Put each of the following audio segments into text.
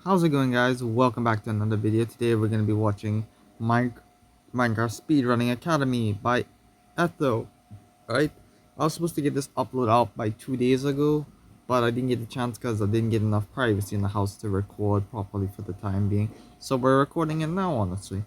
How's it going, guys? Welcome back to another video. Today we're going to be watching Minecraft Speedrunning Academy by Etho. Right? I was supposed to get this upload out by 2 days ago, but I didn't get the chance because I didn't get enough privacy in the house to record properly for the time being. So we're recording it now, honestly.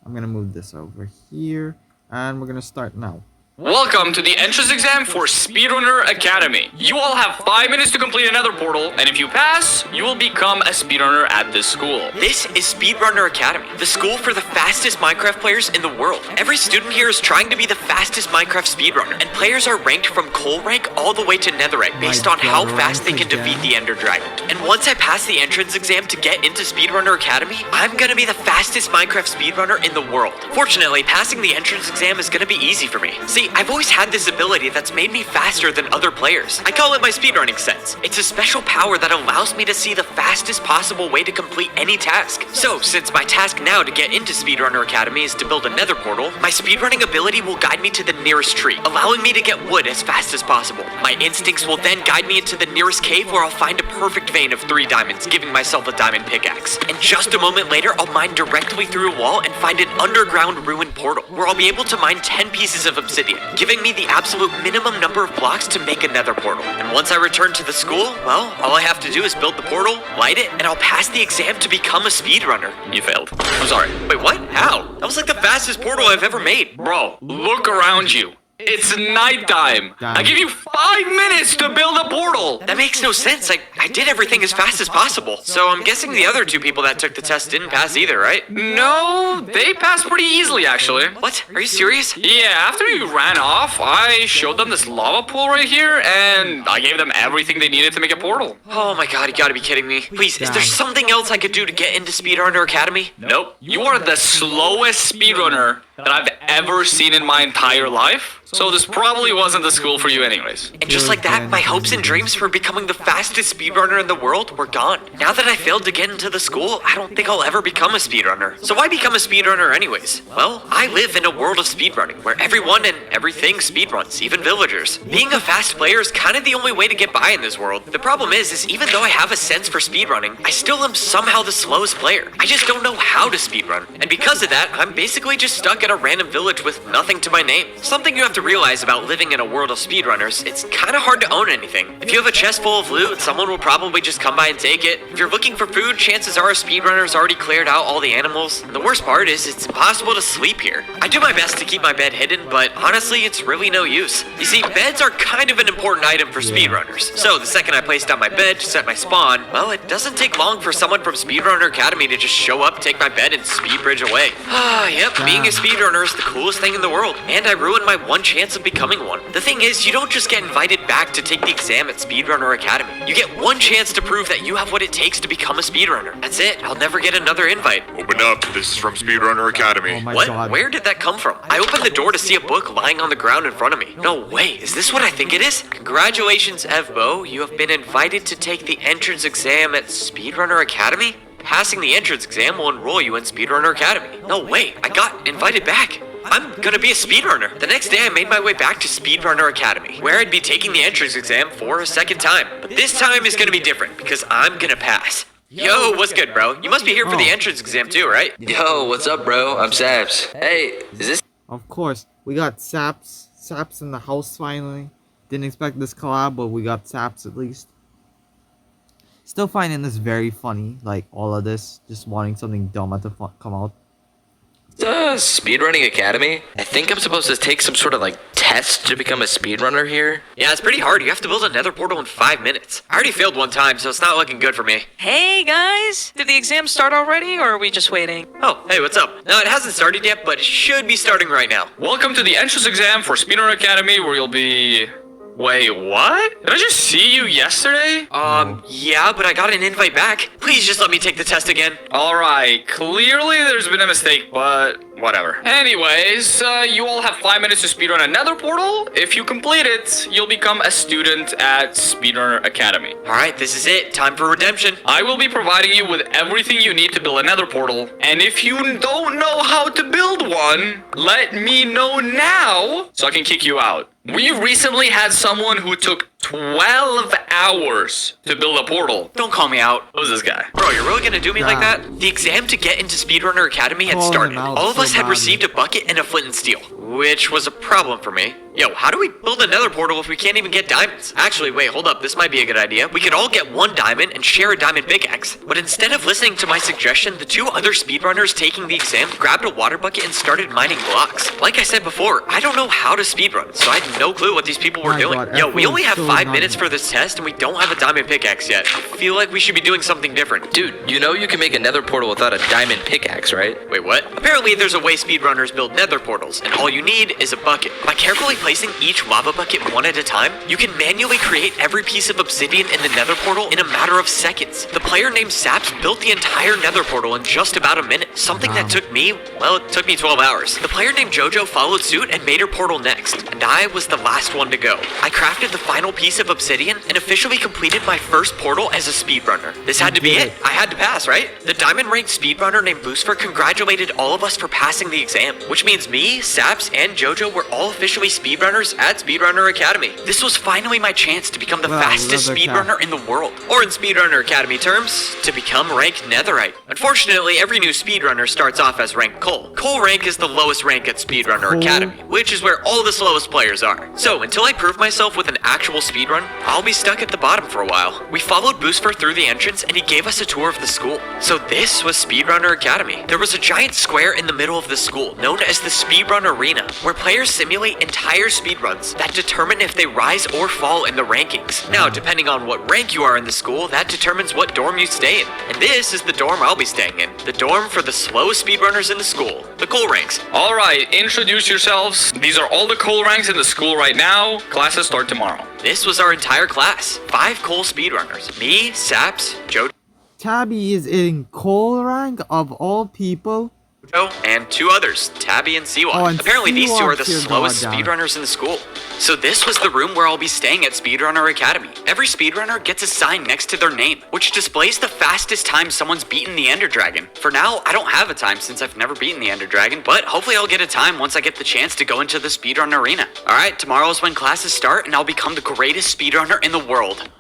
I'm going to move this over here, and we're going to start now. Welcome to the entrance exam for Speedrunner Academy. You all have 5 minutes to complete another portal, and if you pass, you will become a speedrunner at this school. This is Speedrunner Academy, the school for the fastest Minecraft players in the world. Every student here is trying to be the fastest Minecraft speedrunner, and players are ranked from coal rank all the way to netherite based on how fast they can defeat the ender dragon. And once I pass the entrance exam to get into Speedrunner Academy, I'm gonna be the fastest Minecraft speedrunner in the world. Fortunately, passing the entrance exam is gonna be easy for me. See, I've always had this ability that's made me faster than other players. I call it my speedrunning sense. It's a special power that allows me to see the fastest possible way to complete any task. So, since my task now to get into Speedrunner Academy is to build a nether portal, my speedrunning ability will guide me to the nearest tree, allowing me to get wood as fast as possible. My instincts will then guide me into the nearest cave where I'll find a perfect vein of 3 diamonds, giving myself a diamond pickaxe. And just a moment later, I'll mine directly through a wall and find an underground ruined portal, where I'll be able to mine 10 pieces of obsidian, giving me the absolute minimum number of blocks to make a nether portal. And once I return to the school, well, all I have to do is build the portal, light it, and I'll pass the exam to become a speedrunner. You failed. I'm sorry. Wait, what? How? That was like the fastest portal I've ever made. Bro, look around you. It's nighttime. I give you 5 minutes to build a portal. That makes no sense. I did everything as fast as possible. So I'm guessing the other 2 people that took the test didn't pass either, right? No, they passed pretty easily, actually. What? Are you serious? Yeah, after you ran off, I showed them this lava pool right here, and I gave them everything they needed to make a portal. Oh my god, you gotta be kidding me. Please, is there something else I could do to get into Speedrunner Academy? Nope. You are the slowest speedrunner that I've ever seen in my entire life. So this probably wasn't the school for you anyways. And just like that, my hopes and dreams for becoming the fastest speedrunner in the world were gone. Now that I failed to get into the school, I don't think I'll ever become a speedrunner. So why become a speedrunner anyways? Well, I live in a world of speedrunning, where everyone and everything speedruns, even villagers. Being a fast player is kind of the only way to get by in this world. The problem is even though I have a sense for speedrunning, I still am somehow the slowest player. I just don't know how to speedrun. And because of that, I'm basically just stuck at a random village with nothing to my name. Something you have to realize about living in a world of speedrunners, it's kind of hard to own anything. If you have a chest full of loot, someone will probably just come by and take it. If you're looking for food, chances are a speedrunner's already cleared out all the animals. And the worst part is, it's impossible to sleep here. I do my best to keep my bed hidden, but honestly, it's really no use. You see, beds are kind of an important item for speedrunners. So the second I place down my bed to set my spawn, well, it doesn't take long for someone from Speedrunner Academy to just show up, take my bed, and speed bridge away. Yep, being a speedrunner is the coolest thing in the world. And I ruined my one chance of becoming one. The thing is, you don't just get invited back to take the exam at Speedrunner Academy. You get one chance to prove that you have what it takes to become a speedrunner. That's it. I'll never get another invite. Open up. This is from Speedrunner Academy. Oh my What? God. Where did that come from? I opened the door to see a book lying on the ground in front of me. No way. Is this what I think it is? Congratulations, Evbo. You have been invited to take the entrance exam at Speedrunner Academy? Passing the entrance exam will enroll you in Speedrunner Academy. No way. I got invited back. I'm gonna be a speedrunner. The next day, I made my way back to Speedrunner Academy, where I'd be taking the entrance exam for a second time. But this time is gonna be different, because I'm gonna pass. Yo, what's good, bro? You must be here for the entrance exam too, right? Yo, what's up, bro? I'm Saps. Hey, is this? Of course, we got Saps in the house finally. Didn't expect this collab, but we got Saps at least. Still finding this very funny, like all of this, just wanting something dumb to come out. Speedrunning Academy? I think I'm supposed to take some sort of test to become a speedrunner here. Yeah, it's pretty hard. You have to build a nether portal in 5 minutes. I already failed one time, so it's not looking good for me. Hey guys! Did the exam start already, or are we just waiting? Oh, hey, what's up? No, it hasn't started yet, but it should be starting right now. Welcome to the entrance exam for Speedrunner Academy, where you'll be... Wait, what? Did I just see you yesterday? Yeah, but I got an invite back. Please just let me take the test again. Alright, clearly there's been a mistake, but whatever. Anyways, you all have 5 minutes to speedrun another portal. If you complete it, you'll become a student at Speedrunner Academy. Alright, this is it. Time for redemption. I will be providing you with everything you need to build another portal. And if you don't know how to build one, let me know now so I can kick you out. We recently had someone who took 12 hours to build a portal. Don't call me out. Who's this guy? Bro, you're really gonna do me like Yeah. that? The exam to get into Speedrunner Academy had Calling started. him out All of so us had badly. received a bucket and a flint and steel, which was a problem for me. Yo, how do we build another portal if we can't even get diamonds? Actually, wait, hold up. This might be a good idea. We could all get one diamond and share a diamond pickaxe. But instead of listening to my suggestion, the two other speedrunners taking the exam grabbed a water bucket and started mining blocks. Like I said before, I don't know how to speedrun, so I had no clue what these people were My doing. God, Yo, we F1 only have so 5 not- minutes for this test and we don't have a diamond pickaxe yet. I feel like we should be doing something different. Dude, you know you can make a nether portal without a diamond pickaxe, right? Wait, what? Apparently there's a way speedrunners build nether portals, and all you need is a bucket. By carefully placing each lava bucket one at a time, you can manually create every piece of obsidian in the nether portal in a matter of seconds. The player named Saps built the entire nether portal in just about a minute, something that took me, well, it took me 12 hours. The player named Jojo followed suit and made her portal next, and I was the last one to go. I crafted the final piece of obsidian and officially completed my first portal as a speedrunner. This had to be it. I had to pass, right? The diamond ranked speedrunner named Lucifer congratulated all of us for passing the exam, which means me, Saps, and Jojo were all officially speedrunners at Speedrunner Academy. This was finally my chance to become the Wow, fastest leather speedrunner in the world, or in Speedrunner Academy terms, to become ranked netherite. Unfortunately, every new speedrunner starts off as rank coal. Coal rank is the lowest rank at Speedrunner Coal? Academy, which is where all the slowest players are. So until I prove myself with an actual speedrun, I'll be stuck at the bottom for a while. We followed Boosfer through the entrance and he gave us a tour of the school. So this was Speedrunner Academy. There was a giant square in the middle of the school known as the Speedrun Arena, where players simulate entire speedruns that determine if they rise or fall in the rankings. Now, depending on what rank you are in the school, that determines what dorm you stay in. And this is the dorm I'll be staying in. The dorm for the slowest speedrunners in the school, the coal ranks. All right, introduce yourselves. These are all the coal ranks in the school right now. Classes start tomorrow. This was our entire class. 5 coal speedrunners. Me, Saps, Jojo, Tabby is in coal rank of all people. and 2 others, Tabby and Seawalk. Oh, and Apparently these 2 are the Seawalk's here, slowest goddamn. speedrunners in the school. So this was the room where I'll be staying at Speedrunner Academy. Every speedrunner gets a sign next to their name, which displays the fastest time someone's beaten the Ender Dragon. For now, I don't have a time since I've never beaten the Ender Dragon, but hopefully I'll get a time once I get the chance to go into the Speedrunner Arena. Alright, tomorrow's when classes start and I'll become the greatest speedrunner in the world.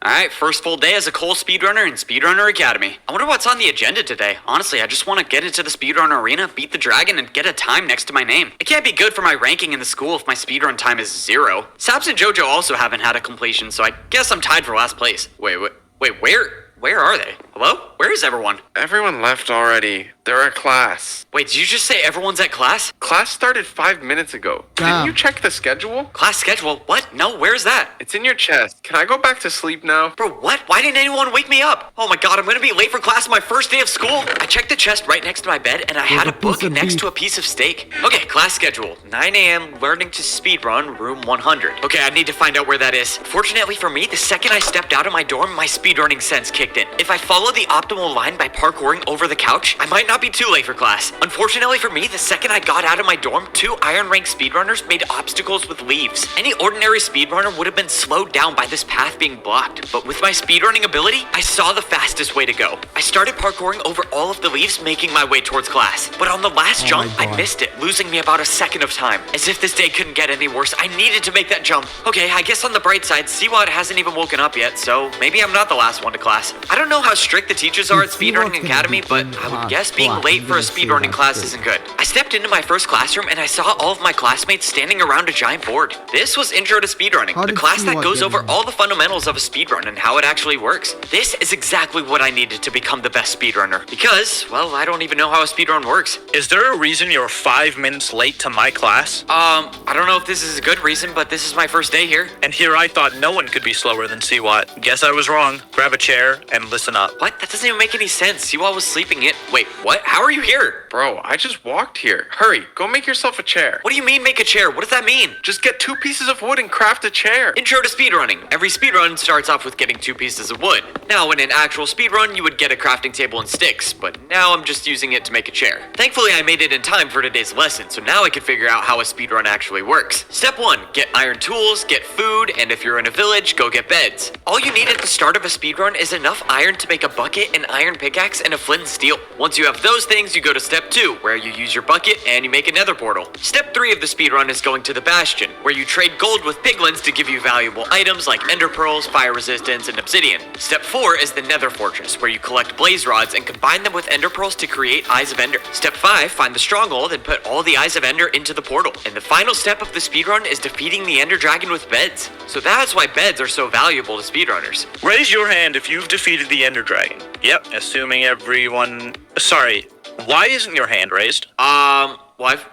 Alright, first full day as a coal speedrunner in Speedrunner Academy. I wonder what's on the agenda today. Honestly, I just want to get into the speedrunner arena, beat the dragon, and get a time next to my name. It can't be good for my ranking in the school if my speedrun time is 0. Saps and Jojo also haven't had a completion, so I guess I'm tied for last place. Wait, where are they? Hello? Where is everyone? Everyone left already. They're at class. Wait, did you just say everyone's at class? Class started 5 minutes ago. Damn. Didn't you check the schedule? Class schedule? What? No, where's that? It's in your chest. Can I go back to sleep now? Bro, what? Why didn't anyone wake me up? Oh my god, I'm gonna be late for class on my first day of school. I checked the chest right next to my bed and I had a a book piece of next beef. to a piece of steak. Okay, class schedule. 9 a.m. learning to speedrun, room 100. Okay, I need to find out where that is. Fortunately for me, the second I stepped out of my dorm, my speedrunning sense kicked in. If I follow the optimal line by parkouring over the couch, I might not be too late for class. Unfortunately for me, the second I got out of my dorm, 2 iron rank speedrunners made obstacles with leaves. Any ordinary speedrunner would have been slowed down by this path being blocked, but with my speedrunning ability, I saw the fastest way to go. I started parkouring over all of the leaves, making my way towards class. But on the last Oh jump, my I God. missed it, losing me about a second of time. As if this day couldn't get any worse, I needed to make that jump. Okay, I guess on the bright side, Seawad hasn't even woken up yet, so maybe I'm not the last one to class. I don't know how strict the teachers are at Seawad Speedrunning can Academy, be but in I would class. guess being Class. late I'm for a gonna say speedrunning that class too. isn't good. I stepped into my first classroom and I saw all of my classmates standing around a giant board. This was Intro to Speedrunning, How the did class that Seawad goes get over in? all the fundamentals of a speedrun and how it actually works. This is exactly what I needed to become the best speedrunner. Because, well, I don't even know how a speedrun works. Is there a reason you're 5 minutes late to my class? I don't know if this is a good reason, but this is my first day here. And here I thought no one could be slower than Seawat. Guess I was wrong. Grab a chair and listen up. What? That doesn't even make any sense. Seawall was sleeping in. Wait, what? How are you here? Bro, I just walked here. Hurry, go make yourself a chair. What do you mean make a chair? What does that mean? Just get 2 pieces of wood and craft a chair. Intro to speedrunning. Every speedrun starts off with getting 2 pieces of wood. Now, in an actual speedrun, you would get a crafting table and sticks, but now I'm just using it to make a chair. Thankfully, I made it in time for today's lesson, so now I can figure out how a speedrun actually works. Step 1, get iron tools, get food, and if you're in a village, go get beds. All you need at the start of a speedrun is enough iron to make a bucket an iron pickaxe, and a flint and steel. Once you have those things, you go to step 2, where you use your bucket and you make a nether portal. Step 3 of the speedrun is going to the bastion, where you trade gold with piglins to give you valuable items like ender pearls, fire resistance, and obsidian. Step 4 is the nether fortress, where you collect blaze rods and combine them with ender pearls to create eyes of ender. Step 5, find the stronghold and put all the eyes of ender into the portal. And the final step of the speedrun is defeating the ender dragon with beds. So that's why beds are so valuable to speedrunners. Raise your hand if you've defeated the Ender Dragon. Yep, assuming everyone... Sorry, why isn't your hand raised? Well,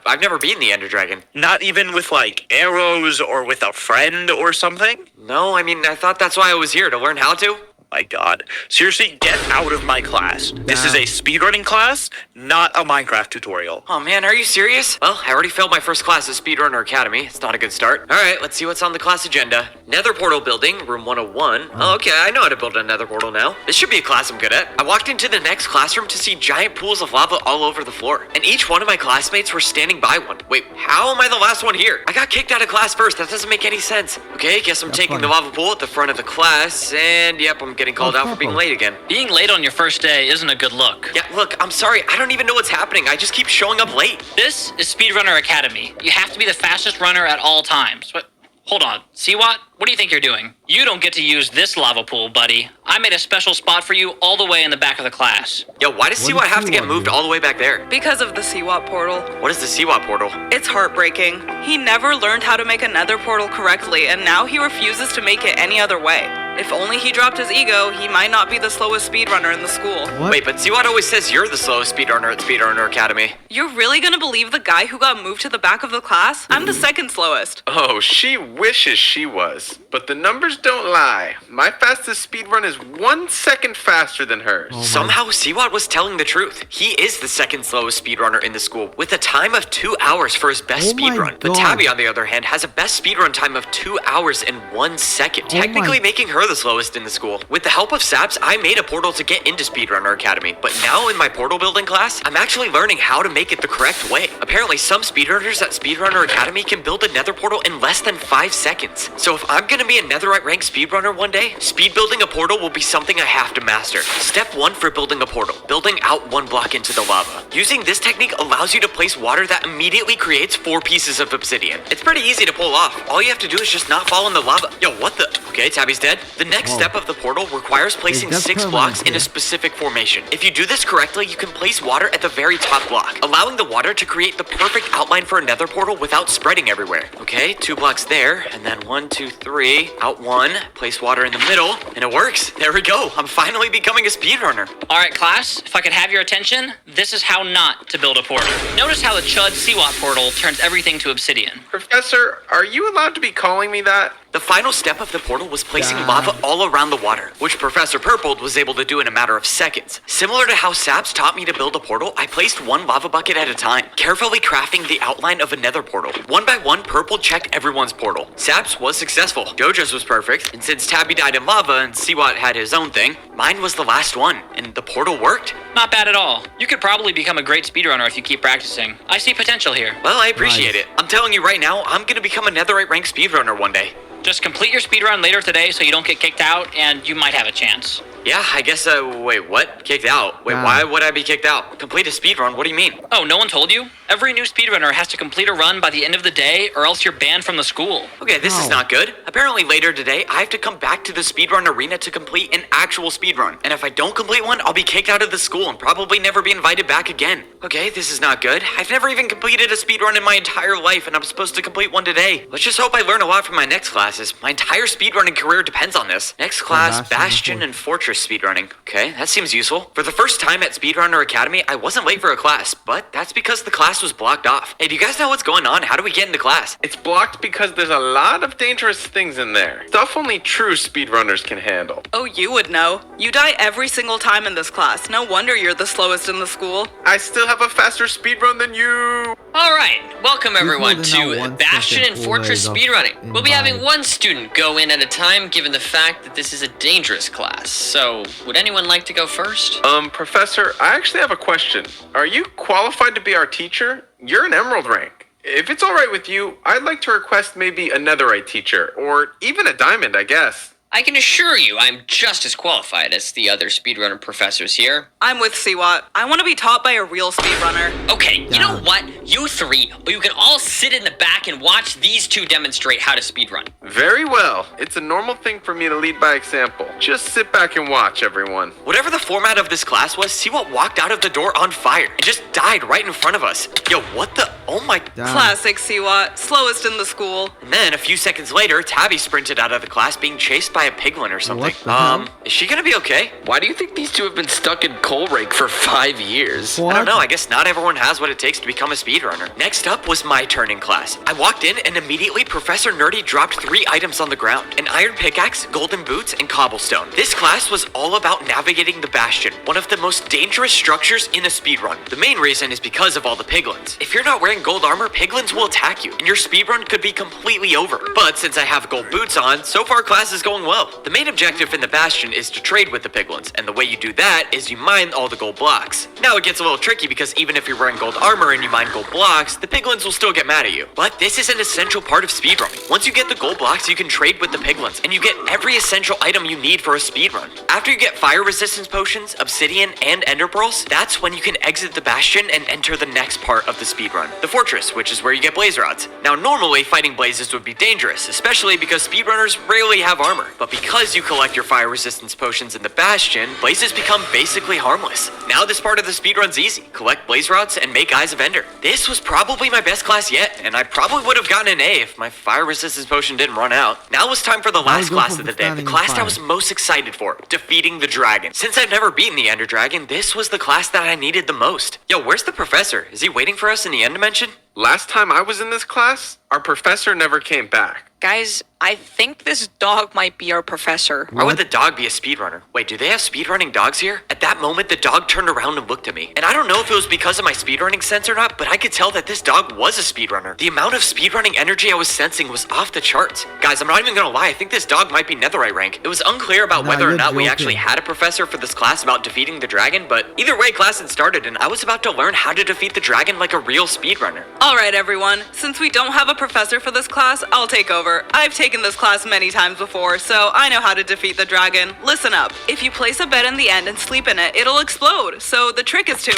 I've never beaten the ender dragon. Not even with, like, arrows or with a friend or something? No, I mean, I thought that's why I was here, to learn how to. My god. Seriously, get out of my class. This is a speedrunning class, not a Minecraft tutorial. Oh man, are you serious? Well, I already failed my first class at Speedrunner Academy. It's not a good start. Alright, let's see what's on the class agenda. Nether portal building, room 101. Oh, okay, I know how to build a nether portal now. This should be a class I'm good at. I walked into the next classroom to see giant pools of lava all over the floor. And each one of my classmates were standing by one. Wait, how am I the last one here? I got kicked out of class first. That doesn't make any sense. Okay, guess I'm taking the lava pool at the front of the class. And yep, I'm getting called out for being late again. Being late on your first day isn't a good look. Yeah, look, I'm sorry. I don't even know what's happening. I just keep showing up late. This is Speedrunner Academy. You have to be the fastest runner at all times. But hold on, Seawat, what do you think you're doing? You don't get to use this lava pool, buddy. I made a special spot for you all the way in the back of the class. Yo, why does Seawat have to get moved all the way back there? Because of the CWAT portal. What is the Seawat portal? It's heartbreaking. He never learned how to make a nether portal correctly, and now he refuses to make it any other way. If only he dropped his ego, he might not be the slowest speedrunner in the school. What? Wait, but Seawat always says you're the slowest speedrunner at Speedrunner Academy. You're really gonna believe the guy who got moved to the back of the class? I'm the second slowest. Oh, she wishes she was. But the numbers don't lie. My fastest speedrun is 1 second faster than hers. Oh my- Somehow, Seawat was telling the truth. He is the second slowest speedrunner in the school, with a time of 2 hours for his best Oh my speedrun. But God. Tabby, on the other hand, has a best speedrun time of 2 hours and 1 second, technically making her the slowest in the school. With the help of Saps, I made a portal to get into Speedrunner Academy, but now in my portal building class, I'm actually learning how to make it the correct way. Apparently, some speedrunners at Speedrunner Academy can build a nether portal in less than 5 seconds. So if I'm gonna be a netherite rank speedrunner one day, speed building a portal will be something I have to master. Step 1 for building a portal, building out 1 block into the lava. Using this technique allows you to place water that immediately creates 4 pieces of obsidian. It's pretty easy to pull off. All you have to do is just not fall in the lava. Yo, what the? Okay, Tabby's dead. The next step of the portal requires placing That's 6 permanent, blocks in yeah. a specific formation. If you do this correctly, you can place water at the very top block, allowing the water to create the perfect outline for a nether portal without spreading everywhere. Okay, 2 blocks there, and then 1, 2, 3, out 1, place water in the middle, and it works. There we go. I'm finally becoming a speedrunner. All right, class, if I could have your attention, this is how not to build a portal. Notice how the Chud Seawat portal turns everything to obsidian. Professor, are you allowed to be calling me that? The final step of the portal was placing lava all around the water, which Professor Purple was able to do in a matter of seconds. Similar to how Saps taught me to build a portal, I placed 1 lava bucket at a time, carefully crafting the outline of a nether portal. 1 by 1, Purple checked everyone's portal. Saps was successful, Jojo's was perfect, and since Tabby died in lava and Seawat had his own thing, mine was the last one, and the portal worked. Not bad at all. You could probably become a great speedrunner if you keep practicing. I see potential here. Well, I appreciate Nice. it. I'm telling you right now, I'm gonna become a netherite rank speedrunner one day. Just complete your speedrun later today so you don't get kicked out, and you might have a chance. Yeah, I guess, wait, what? Kicked out? Wait, Yeah. why would I be kicked out? Complete a speedrun, what do you mean? Oh, no one told you? Every new speedrunner has to complete a run by the end of the day, or else you're banned from the school. Okay, this is Wow. not good. Apparently later today, I have to come back to the speedrun arena to complete an actual speedrun. And if I don't complete one, I'll be kicked out of the school and probably never be invited back again. Okay, this is not good. I've never even completed a speedrun in my entire life, and I'm supposed to complete one today. Let's just hope I learn a lot from my next classes. My entire speedrunning career depends on this. Next class, Bastion and Fortress speedrunning. Okay, that seems useful. For the first time at Speedrunner Academy, I wasn't late for a class, but that's because the class was blocked off. Hey, do you guys know what's going on? How do we get into class? It's blocked because there's a lot of dangerous things in there. Stuff only true speedrunners can handle. Oh, you would know. You die every single time in this class. No wonder you're the slowest in the school. I still have a faster speedrun than you. All right, welcome everyone more than that to 1 Bastion second and Fortress delay speedrunning. in We'll be having vibe. 1 student go in at a time given the fact that this is a dangerous class. So, would anyone like to go first? Professor, I actually have a question. Are you qualified to be our teacher? You're an Emerald rank. If it's alright with you, I'd like to request maybe a Netherite teacher, or even a Diamond, I guess. I can assure you I'm just as qualified as the other speedrunner professors here. I'm with Siwat. I want to be taught by a real speedrunner. Okay, you know what? You three, you can all sit in the back and watch these two demonstrate how to speedrun. Very well. It's a normal thing for me to lead by example. Just sit back and watch, everyone. Whatever the format of this class was, Siwat walked out of the door on fire and just died right in front of us. Yo, what the? Oh my... Classic Siwat. Slowest in the school. And then a few seconds later, Tabby sprinted out of the class being chased by a piglin or something. What the hell? Is she gonna be okay? Why do you think these two have been stuck in coal rake for 5 years? I don't know, I guess not everyone has what it takes to become a speedrunner. Next up was my turn in class. I walked in and immediately Professor Nerdy dropped 3 items on the ground. An iron pickaxe, golden boots, and cobblestone. This class was all about navigating the Bastion, one of the most dangerous structures in a speedrun. The main reason is because of all the piglins. If you're not wearing gold armor, piglins will attack you, and your speedrun could be completely over. But since I have gold boots on, so far class is going well. The main objective in the Bastion is to trade with the piglins, and the way you do that is you mine all the gold blocks. Now it gets a little tricky because even if you're wearing gold armor and you mine gold blocks, the piglins will still get mad at you. But this is an essential part of speedrunning. Once you get the gold blocks, you can trade with the piglins, and you get every essential item you need for a speedrun. After you get fire resistance potions, obsidian, and ender pearls, that's when you can exit the Bastion and enter the next part of the speedrun, the fortress, which is where you get blaze rods. Now normally fighting blazes would be dangerous, especially because speedrunners rarely have armor, but because you collect your fire resistance potions in the Bastion, blazes become basically harmless. Now this part of the speedrun's easy. Collect blaze rods and make Eyes of Ender. This was probably my best class yet, and I probably would have gotten an A if my fire resistance potion didn't run out. Now it's time for the last class of the day, the class I was most excited for, defeating the dragon. Since I've never beaten the Ender Dragon, this was the class that I needed the most. Yo, where's the professor? Is he waiting for us in the end dimension? Last time I was in this class, our professor never came back. Guys, I think this dog might be our professor. Why would the dog be a speedrunner? Wait, do they have speedrunning dogs here? At that moment, the dog turned around and looked at me. And I don't know if it was because of my speedrunning sense or not, but I could tell that this dog was a speedrunner. The amount of speedrunning energy I was sensing was off the charts. Guys, I'm not even gonna lie, I think this dog might be netherite rank. It was unclear about whether or not we actually had a professor for this class about defeating the dragon, but either way, class had started and I was about to learn how to defeat the dragon like a real speedrunner. Alright everyone, since we don't have a professor for this class, I'll take over. I've taken this class many times before, so I know how to defeat the dragon. Listen up. If you place a bed in the end and sleep in it, it'll explode. So the trick is to...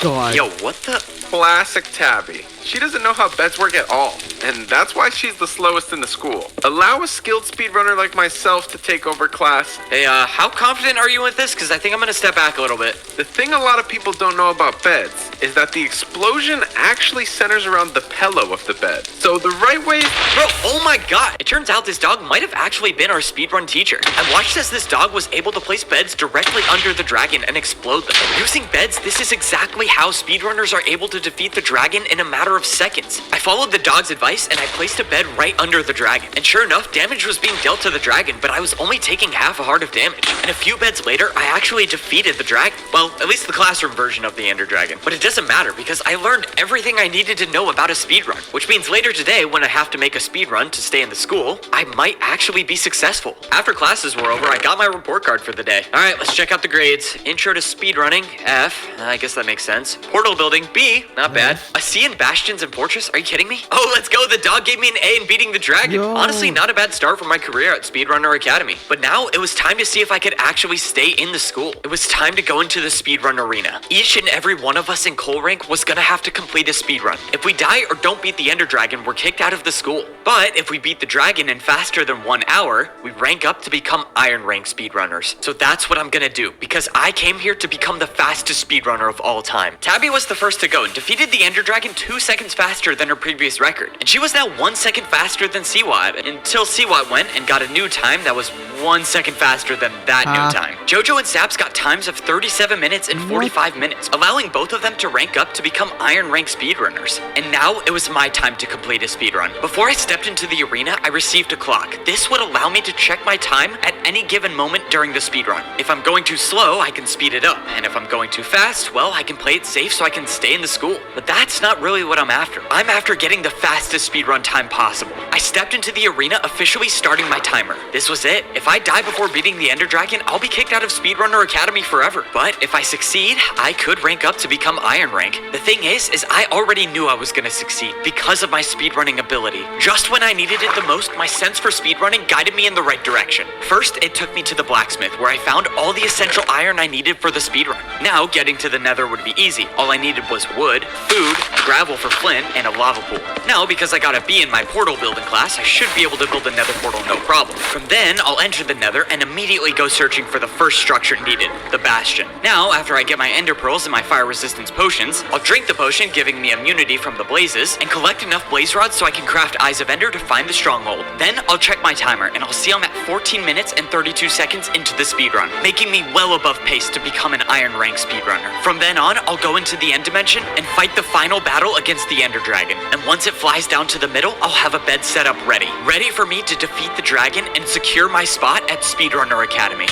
God. Yo, what the... Classic Tabby. She doesn't know how beds work at all, and that's why she's the slowest in the school. Allow a skilled speedrunner like myself to take over class. Hey, how confident are you with this? Because I think I'm gonna step back a little bit. The thing a lot of people don't know about beds is that the explosion actually centers around the pillow of the bed. So the right way... Bro, oh my god! It turns out this dog might have actually been our speedrun teacher. I watched as this dog was able to place beds directly under the dragon and explode them. Using beds, this is exactly how speedrunners are able to defeat the dragon in a matter of seconds. I followed the dog's advice and I placed a bed right under the dragon. And sure enough, damage was being dealt to the dragon, but I was only taking half a heart of damage. And a few beds later, I actually defeated the dragon. Well, at least the classroom version of the Ender Dragon. But it doesn't matter because I learned everything I needed to know about a speedrun. Which means later today, when I have to make a speedrun to stay in the school, I might actually be successful. After classes were over, I got my report card for the day. Alright, let's check out the grades. Intro to speedrunning, F. I guess that makes sense. Portal building, B. Not bad. A C in Bastions and Fortress? Are you kidding me? Oh, let's go. The dog gave me an A in beating the dragon. Yo. Honestly, not a bad start for my career at Speedrunner Academy. But now it was time to see if I could actually stay in the school. It was time to go into the speedrun arena. Each and every one of us in Coal Rank was gonna have to complete a speedrun. If we die or don't beat the Ender Dragon, we're kicked out of the school. But if we beat the dragon in faster than 1 hour, we rank up to become Iron Rank speedrunners. So that's what I'm gonna do, because I came here to become the fastest speedrunner of all time. Tabby was the first to go and defeated the Ender Dragon 2 seconds faster than her previous record. And she was now 1 second faster than Siwat, until Siwat went and got a new time that was 1 second faster than that new time. Jojo and Saps got times of 37 minutes and 45 minutes, allowing both of them to rank up to become Iron Rank speedrunners. And now it was my time to complete a speedrun. Before I stepped into the arena, I received a clock. This would allow me to check my time at any given moment during the speedrun. If I'm going too slow, I can speed it up. And if I'm going too fast, well, well, I can play it safe so I can stay in the school. But that's not really what I'm after. I'm after getting the fastest speedrun time possible. I stepped into the arena officially starting my timer. This was it. If I die before beating the Ender Dragon, I'll be kicked out of Speedrunner Academy forever. But if I succeed, I could rank up to become Iron Rank. The thing is I already knew I was gonna succeed because of my speedrunning ability. Just when I needed it the most, my sense for speedrunning guided me in the right direction. First, it took me to the blacksmith, where I found all the essential iron I needed for the speedrun. Now, getting to the nether would be easy. All I needed was wood, food, gravel for flint, and a lava pool. Now, because I got a B in my portal building class, I should be able to build a nether portal no problem. From then, I'll enter the nether and immediately go searching for the first structure needed, the bastion. Now, after I get my ender pearls and my fire resistance potions, I'll drink the potion giving me immunity from the blazes, and collect enough blaze rods so I can craft Eyes of Ender to find the stronghold. Then, I'll check my timer and I'll see I'm at 14 minutes and 32 seconds into the speedrun, making me well above pace to become an Iron Rank speedrunner. From then on, I'll go into the end dimension and fight the final battle against the Ender Dragon. And once it flies down to the middle, I'll have a bed set up ready for me to defeat the dragon and secure my spot at Speedrunner Academy.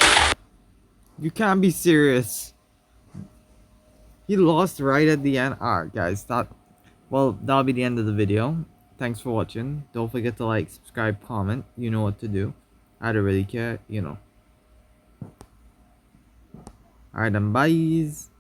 You can't be serious. He lost right at the end. Alright guys, that'll be the end of the video. Thanks for watching. Don't forget to like, subscribe, comment. You know what to do. I don't really care, you know. Alright then, bye.